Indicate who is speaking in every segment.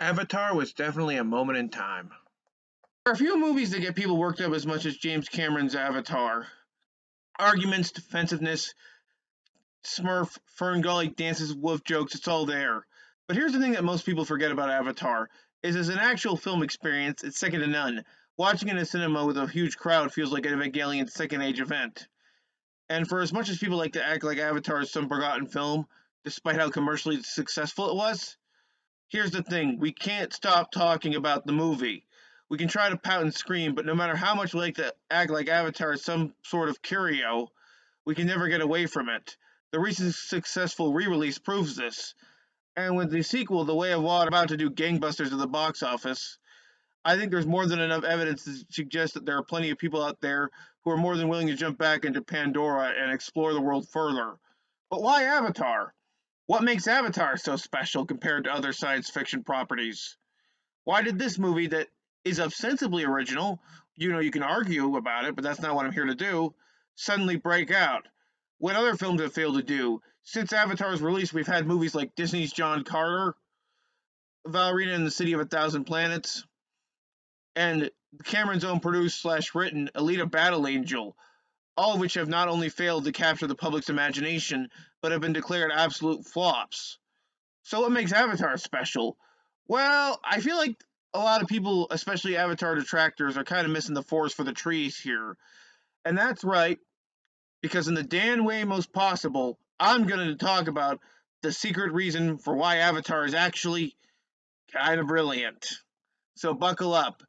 Speaker 1: Avatar was definitely a moment in time.
Speaker 2: There are a few movies that get people worked up as much as James Cameron's Avatar. Arguments, defensiveness, Smurf, Fern Gully dances, wolf jokes, it's all there. But here's the thing that most people forget about Avatar is as an actual film experience, it's second to none. Watching in a cinema with a huge crowd feels like an Evangelion second age event. And for as much as people like to act like Avatar is some forgotten film, despite how commercially successful it was, here's the thing, we can't stop talking about the movie. We can try to pout and scream, but no matter how much we like to act like Avatar is some sort of curio, we can never get away from it. The recent successful re-release proves this. And with the sequel, The Way of Water, about to do gangbusters at the box office, I think there's more than enough evidence to suggest that there are plenty of people out there who are more than willing to jump back into Pandora and explore the world further. But why Avatar? What makes Avatar so special compared to other science fiction properties? Why did this movie that is ostensibly original, you can argue about it, but that's not what I'm here to do, suddenly break out? What other films have failed to do? Since Avatar's release, we've had movies like Disney's John Carter, Valerina and the City of a Thousand Planets, and Cameron's own produced slash written Alita Battle Angel, all of which have not only failed to capture the public's imagination, but have been declared absolute flops. So what makes Avatar special? Well, I feel like a lot of people, especially Avatar detractors, are kind of missing the forest for the trees here. And that's right, because in the Dan way most possible, I'm going to talk about the secret reason for why Avatar is actually kind of brilliant. So buckle up,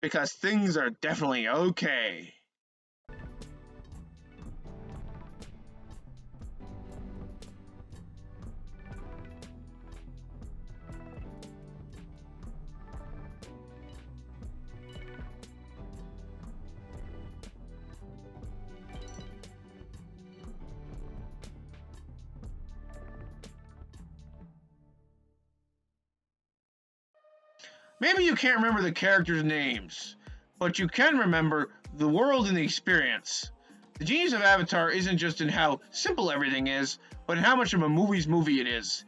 Speaker 2: because things are definitely okay. Maybe you can't remember the characters' names, but you can remember the world and the experience. The genius of Avatar isn't just in how simple everything is, but in how much of a movie's movie it is.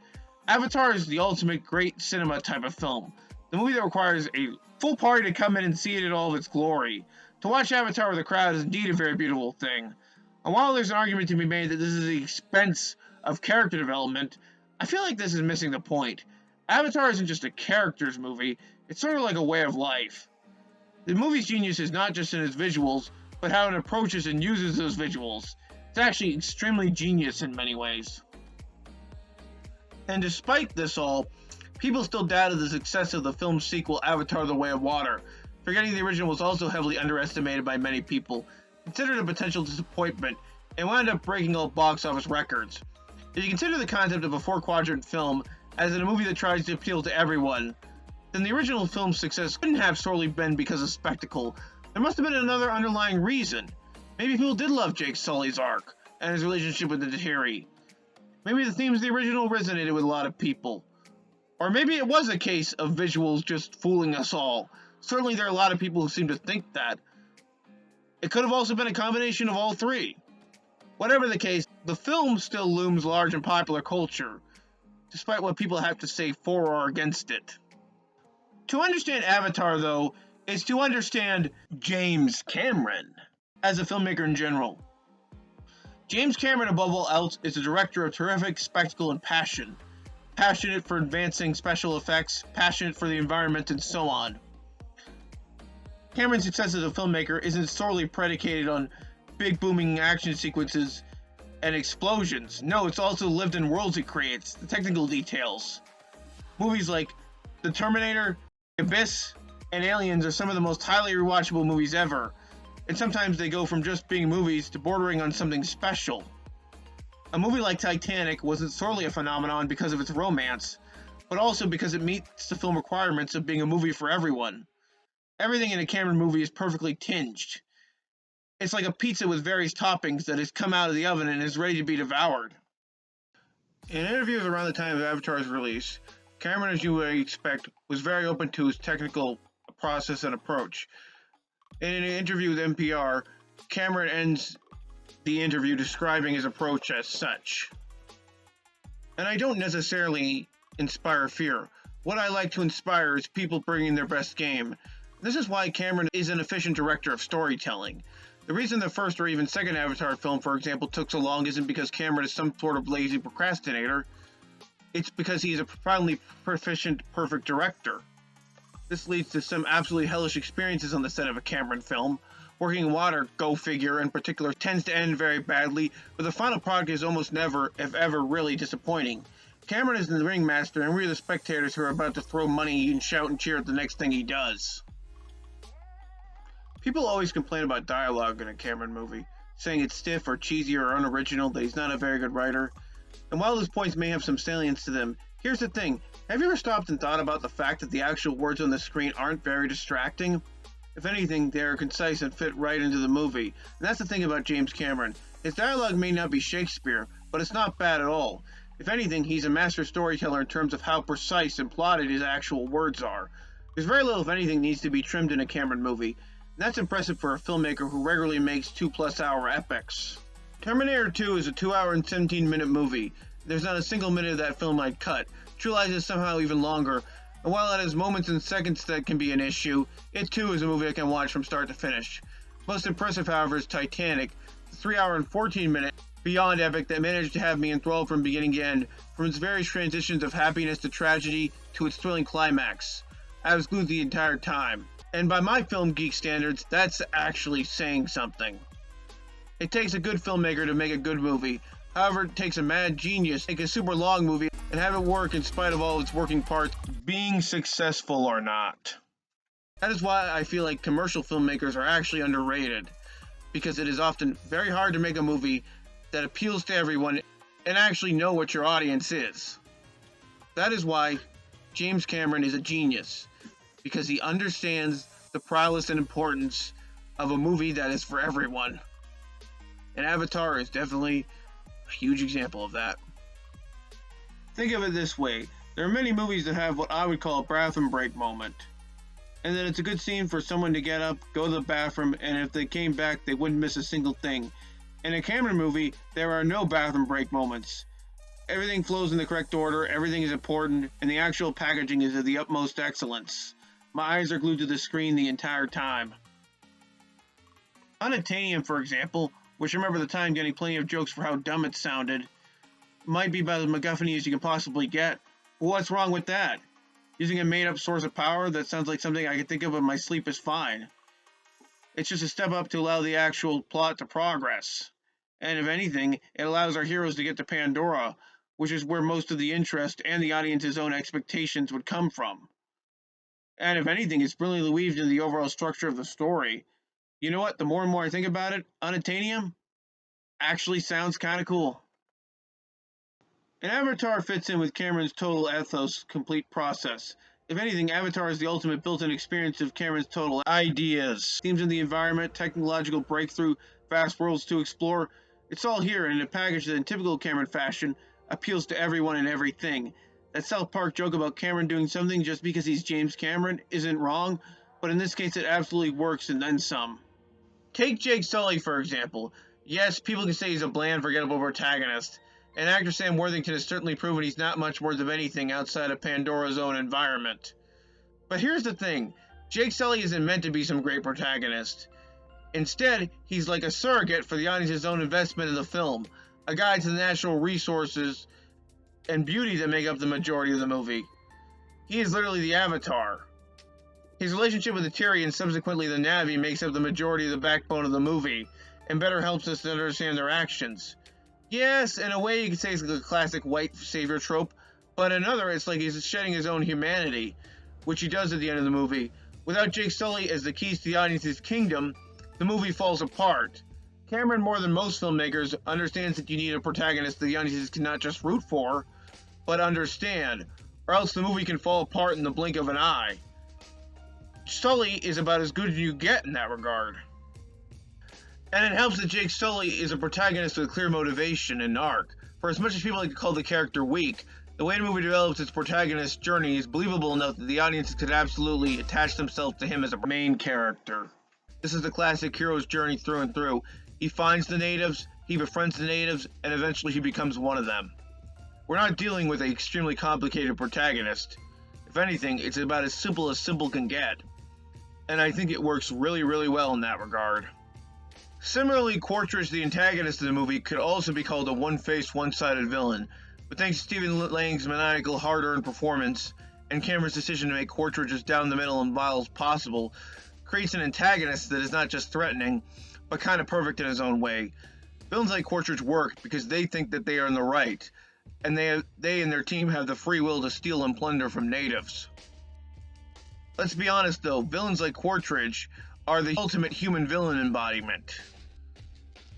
Speaker 2: Avatar is the ultimate great cinema type of film. The movie that requires a full party to come in and see it in all of its glory. To watch Avatar with a crowd is indeed a very beautiful thing. And while there's an argument to be made that this is the expense of character development, I feel like this is missing the point. Avatar isn't just a character's movie, it's sort of like a way of life. The movie's genius is not just in its visuals, but how it approaches and uses those visuals. It's actually extremely genius in many ways. And despite this all, people still doubted the success of the film's sequel, Avatar: The Way of Water, forgetting the original was also heavily underestimated by many people, considered a potential disappointment, and wound up breaking all box office records. If you consider the concept of a four-quadrant film as in a movie that tries to appeal to everyone, then the original film's success couldn't have solely been because of spectacle. There must have been another underlying reason. Maybe people did love Jake Sully's arc, and his relationship with the Tahiri. Maybe the themes of the original resonated with a lot of people. Or maybe it was a case of visuals just fooling us all. Certainly there are a lot of people who seem to think that. It could have also been a combination of all three. Whatever the case, the film still looms large in popular culture, despite what people have to say for or against it. To understand Avatar, though, is to understand James Cameron as a filmmaker in general. James Cameron, above all else, is a director of terrific spectacle and passion. Passionate for advancing special effects, passionate for the environment, and so on. Cameron's success as a filmmaker isn't solely predicated on big booming action sequences and explosions. No, it's also lived in worlds he creates, the technical details. Movies like The Terminator, Abyss, and Aliens are some of the most highly rewatchable movies ever, and sometimes they go from just being movies to bordering on something special. A movie like Titanic wasn't solely a phenomenon because of its romance, but also because it meets the film requirements of being a movie for everyone. Everything in a Cameron movie is perfectly tinged. It's like a pizza with various toppings that has come out of the oven and is ready to be devoured. In interviews around the time of Avatar's release, Cameron, as you would expect, was very open to his technical process and approach. In an interview with NPR, Cameron ends the interview describing his approach as such. And I don't necessarily inspire fear. What I like to inspire is people bringing their best game. This is why Cameron is an efficient director of storytelling. The reason the first or even second Avatar film, for example, took so long isn't because Cameron is some sort of lazy procrastinator. It's because he is a profoundly proficient, perfect director. This leads to some absolutely hellish experiences on the set of a Cameron film. Working in water, go figure, in particular, tends to end very badly, but the final product is almost never, if ever, really disappointing. Cameron is the ringmaster, and we're the spectators who are about to throw money and shout and cheer at the next thing he does. People always complain about dialogue in a Cameron movie, saying it's stiff or cheesy or unoriginal, that he's not a very good writer. And while those points may have some salience to them, here's the thing. Have you ever stopped and thought about the fact that the actual words on the screen aren't very distracting? If anything, they are concise and fit right into the movie. And that's the thing about James Cameron. His dialogue may not be Shakespeare, but it's not bad at all. If anything, he's a master storyteller in terms of how precise and plotted his actual words are. There's very little, if anything, needs to be trimmed in a Cameron movie. And that's impressive for a filmmaker who regularly makes 2+ hour epics. Terminator 2 is a 2 hour and 17-minute movie. There's not a single minute of that film I'd cut. True Lies is somehow even longer, and while it has moments and seconds that can be an issue, it too is a movie I can watch from start to finish. Most impressive, however, is Titanic, the 3 hour and 14-minute beyond epic that managed to have me enthralled from beginning to end, from its various transitions of happiness to tragedy to its thrilling climax. I was glued the entire time. And by my film geek standards, that's actually saying something. It takes a good filmmaker to make a good movie. However, it takes a mad genius to make a super long movie and have it work in spite of all its working parts, being successful or not. That is why I feel like commercial filmmakers are actually underrated, because it is often very hard to make a movie that appeals to everyone and actually know what your audience is. That is why James Cameron is a genius, because he understands the prowess and importance of a movie that is for everyone. And Avatar is definitely a huge example of that. Think of it this way. There are many movies that have what I would call a bathroom break moment. And then it's a good scene for someone to get up, go to the bathroom, and if they came back, they wouldn't miss a single thing. In a Cameron movie, there are no bathroom break moments. Everything flows in the correct order, everything is important, and the actual packaging is of the utmost excellence. My eyes are glued to the screen the entire time. Unobtainium, for example, which I remember the time getting plenty of jokes for how dumb it sounded, might be about as MacGuffin as you can possibly get. But what's wrong with that? Using a made-up source of power that sounds like something I could think of in my sleep is fine. It's just a step up to allow the actual plot to progress. And if anything, it allows our heroes to get to Pandora, which is where most of the interest and the audience's own expectations would come from. And if anything, it's brilliantly weaved into the overall structure of the story. You know what? The more and more I think about it, Unobtainium actually sounds kind of cool. And Avatar fits in with Cameron's total ethos complete process. If anything, Avatar is the ultimate built-in experience of Cameron's total ideas. Themes in the environment, technological breakthrough, vast worlds to explore. It's all here in a package that in typical Cameron fashion appeals to everyone and everything. That South Park joke about Cameron doing something just because he's James Cameron isn't wrong, but in this case it absolutely works and then some. Take Jake Sully, for example. Yes, people can say he's a bland, forgettable protagonist, and actor Sam Worthington has certainly proven he's not much worth of anything outside of Pandora's own environment. But here's the thing, Jake Sully isn't meant to be some great protagonist. Instead, he's like a surrogate for the audience's own investment in the film, a guide to the natural resources and beauty that make up the majority of the movie. He is literally the Avatar. His relationship with the Tiri and subsequently the Na'vi makes up the majority of the backbone of the movie, and better helps us to understand their actions. Yes, in a way you could say it's like a classic white savior trope, but in another it's like he's shedding his own humanity, which he does at the end of the movie. Without Jake Sully as the keys to the audience's kingdom, the movie falls apart. Cameron, more than most filmmakers, understands that you need a protagonist that the audiences cannot just root for, but understand, or else the movie can fall apart in the blink of an eye. Sully is about as good as you get in that regard. And it helps that Jake Sully is a protagonist with clear motivation and arc. For as much as people like to call the character weak, the way the movie develops its protagonist's journey is believable enough that the audience could absolutely attach themselves to him as a main character. This is the classic hero's journey through and through. He finds the natives, he befriends the natives, and eventually he becomes one of them. We're not dealing with an extremely complicated protagonist. If anything, it's about as simple can get. And I think it works really, really well in that regard. Similarly, Quaritch, the antagonist of the movie, could also be called a one-faced, one-sided villain, but thanks to Stephen Lang's maniacal, hard-earned performance and Cameron's decision to make Quaritch as down the middle and vile as possible, creates an antagonist that is not just threatening, but kind of perfect in his own way. Villains like Quaritch work because they think that they are in the right, and they and their team have the free will to steal and plunder from natives. Let's be honest though, villains like Quaritch are the ultimate human villain embodiment.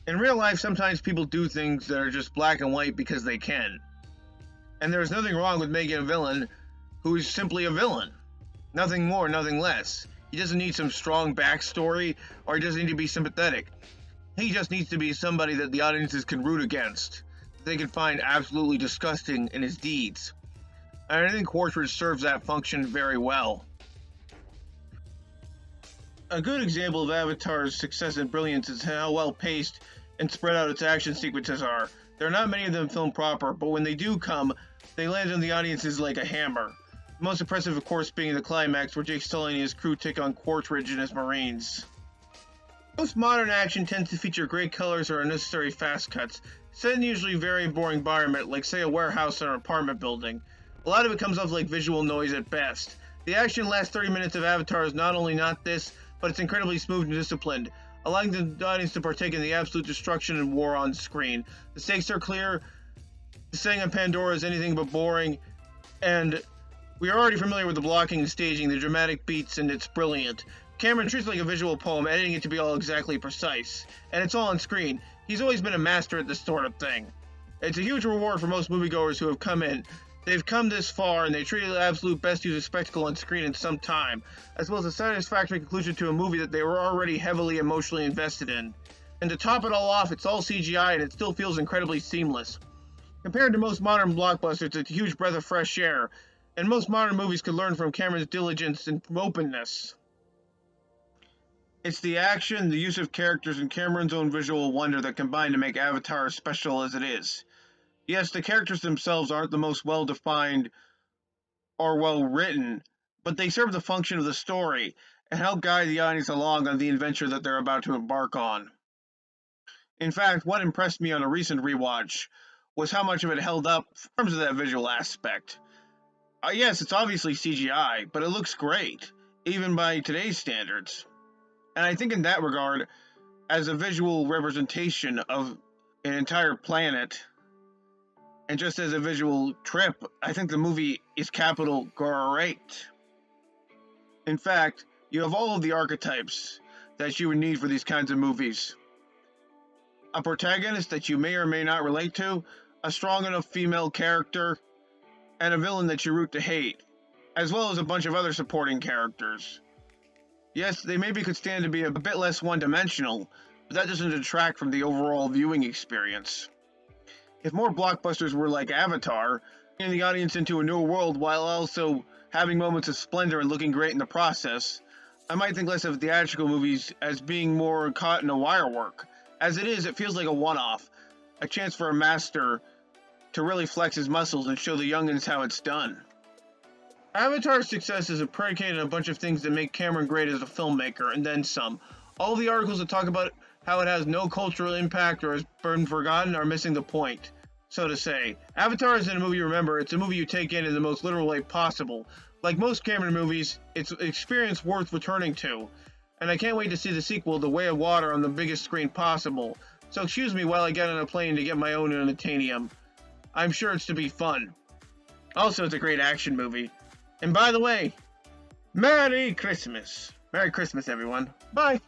Speaker 2: In real life, sometimes people do things that are just black and white because they can. And there is nothing wrong with making a villain who is simply a villain. Nothing more, nothing less. He doesn't need some strong backstory, or he doesn't need to be sympathetic. He just needs to be somebody that the audiences can root against, that they can find absolutely disgusting in his deeds. And I think Quaritch serves that function very well. A good example of Avatar's success and brilliance is how well paced and spread out its action sequences are. There are not many of them filmed proper, but when they do come, they land on the audiences like a hammer. The most impressive, of course, being the climax where Jake Sully and his crew take on Quaritch and his Marines. Most modern action tends to feature great colors or unnecessary fast cuts, set in usually very boring environment like say a warehouse or an apartment building. A lot of it comes off like visual noise at best. The action in the last 30 minutes of Avatar is not only not this, but it's incredibly smooth and disciplined, allowing the audience to partake in the absolute destruction and war on screen. The stakes are clear, the setting of Pandora is anything but boring, and we are already familiar with the blocking and staging, the dramatic beats, and it's brilliant. Cameron treats it like a visual poem, editing it to be all exactly precise, and it's all on screen. He's always been a master at this sort of thing. It's a huge reward for most moviegoers who have come in. They've come this far, and they treated the absolute best use of spectacle on screen in some time, as well as a satisfactory conclusion to a movie that they were already heavily emotionally invested in. And to top it all off, it's all CGI, and it still feels incredibly seamless. Compared to most modern blockbusters, it's a huge breath of fresh air, and most modern movies could learn from Cameron's diligence and openness. It's the action, the use of characters, and Cameron's own visual wonder that combine to make Avatar as special as it is. Yes, the characters themselves aren't the most well-defined or well-written, but they serve the function of the story and help guide the audience along on the adventure that they're about to embark on. In fact, what impressed me on a recent rewatch was how much of it held up in terms of that visual aspect. Yes, it's obviously CGI, but it looks great, even by today's standards. And I think in that regard, as a visual representation of an entire planet, and just as a visual trip, I think the movie is capital great. In fact, you have all of the archetypes that you would need for these kinds of movies. A protagonist that you may or may not relate to, a strong enough female character, and a villain that you root to hate, as well as a bunch of other supporting characters. Yes, they maybe could stand to be a bit less one-dimensional, but that doesn't detract from the overall viewing experience. If more blockbusters were like Avatar, bringing the audience into a new world while also having moments of splendor and looking great in the process, I might think less of theatrical movies as being more caught in a wire work. As it is, it feels like a one-off, a chance for a master to really flex his muscles and show the youngins how it's done. Avatar's success is predicated on a bunch of things that make Cameron great as a filmmaker, and then some. All the articles that talk about how it has no cultural impact or has been forgotten are missing the point, so to say. Avatar isn't a movie you remember, it's a movie you take in the most literal way possible. Like most Cameron movies, it's an experience worth returning to, and I can't wait to see the sequel, The Way of Water, on the biggest screen possible. So excuse me while I get on a plane to get my own Unitanium. I'm sure it's to be fun. Also, it's a great action movie. And by the way, Merry Christmas! Merry Christmas, everyone. Bye!